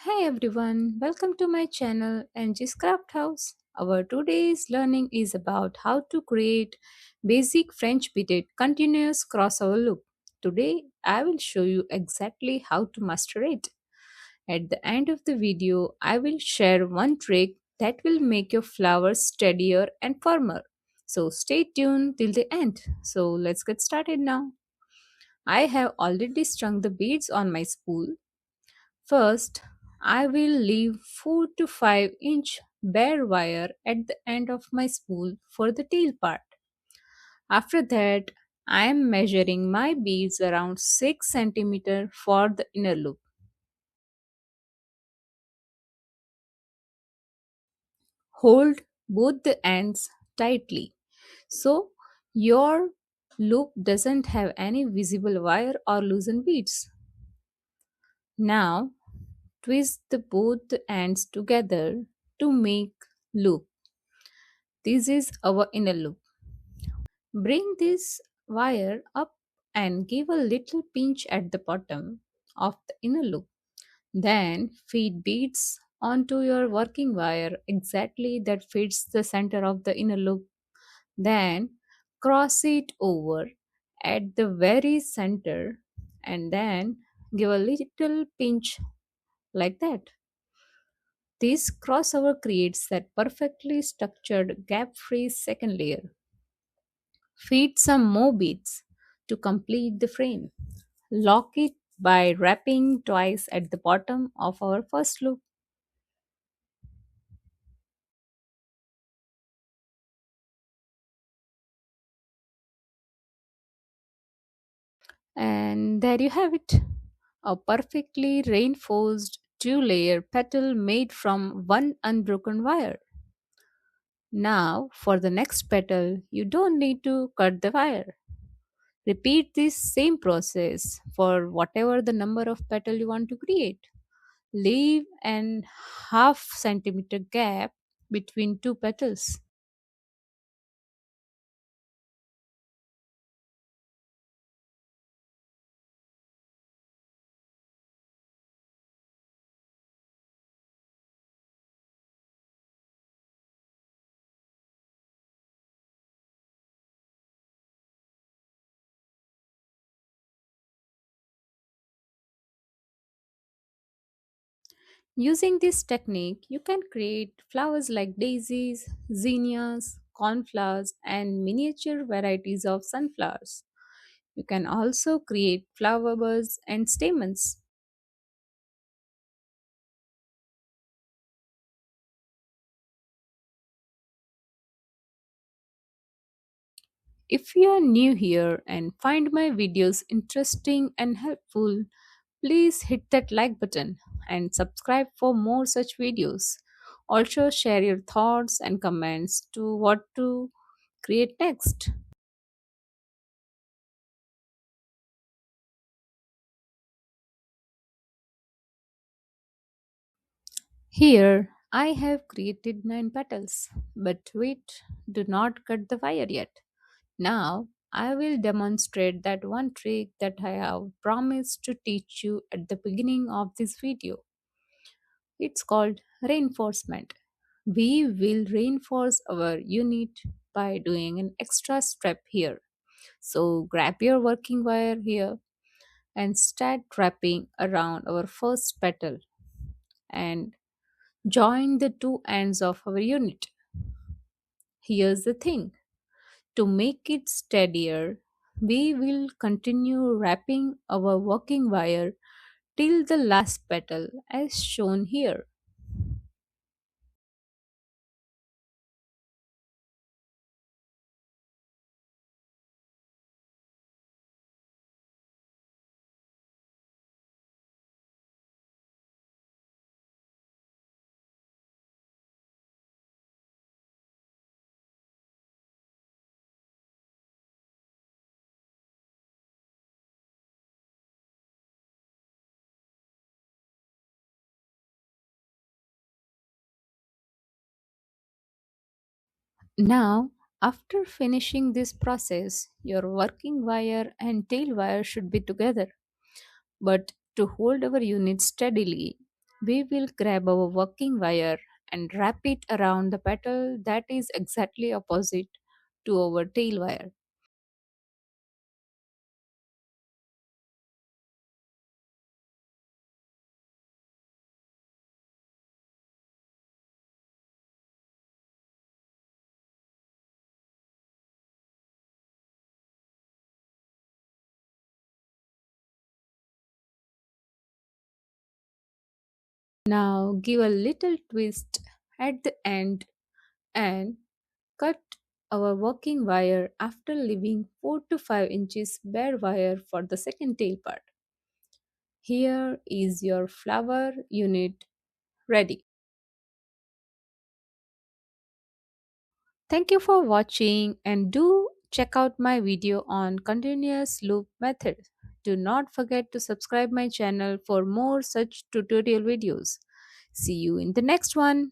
Hi everyone, welcome to my channel Angie's Craft House. Our today's learning is about how to create basic French beaded continuous crossover look. Today I will show you exactly how to master it. At the end of the video, I will share one trick that will make your flowers steadier and firmer. So stay tuned till the end. So let's get started now. I have already strung the beads on my spool. First, I will leave 4 to 5-inch bare wire at the end of my spool for the tail part. After that, I am measuring my beads around 6 cm for the inner loop. Hold both the ends tightly so your loop doesn't have any visible wire or loosen beads. Now, twist the both ends together to make loop. This is our inner loop. Bring this wire up and give a little pinch at the bottom of the inner loop. Then feed beads onto your working wire exactly that fits the center of the inner loop. Then cross it over at the very center and then give a little pinch like that. This crossover creates that perfectly structured gap free second layer. Feed some more beads to complete the frame. Lock it by wrapping twice at the bottom of our first loop. And there you have it, a perfectly reinforced two-layer petal made from one unbroken wire. Now, for the next petal, you don't need to cut the wire. Repeat this same process for whatever the number of petal you want to create. Leave an half centimeter gap between two petals. Using this technique, you can create flowers like daisies, zinnias, cornflowers, and miniature varieties of sunflowers. You can also create flower buds and stamens. If you are new here and find my videos interesting and helpful, please hit that like button and subscribe for more such videos. Also, share your thoughts and comments to what to create next. Here, I have created 9 petals, but wait, do not cut the wire yet. Now, I will demonstrate that one trick that I have promised to teach you at the beginning of this video. It's called reinforcement. We will reinforce our unit by doing an extra step here. So, grab your working wire here and start wrapping around our first petal and join the two ends of our unit. Here's the thing, to make it steadier, we will continue wrapping our working wire till the last petal as shown here. Now, after finishing this process, your working wire and tail wire should be together. But to hold our unit steadily, We will grab our working wire and wrap it around the petal that is exactly opposite to our tail wire. Now give a little twist at the end and cut our working wire after leaving 4 to 5 inches bare wire for the second tail part. Here is your flower unit ready. Thank you for watching and do check out my video on continuous loop method. Do not forget to subscribe my channel for more such tutorial videos. See you in the next one.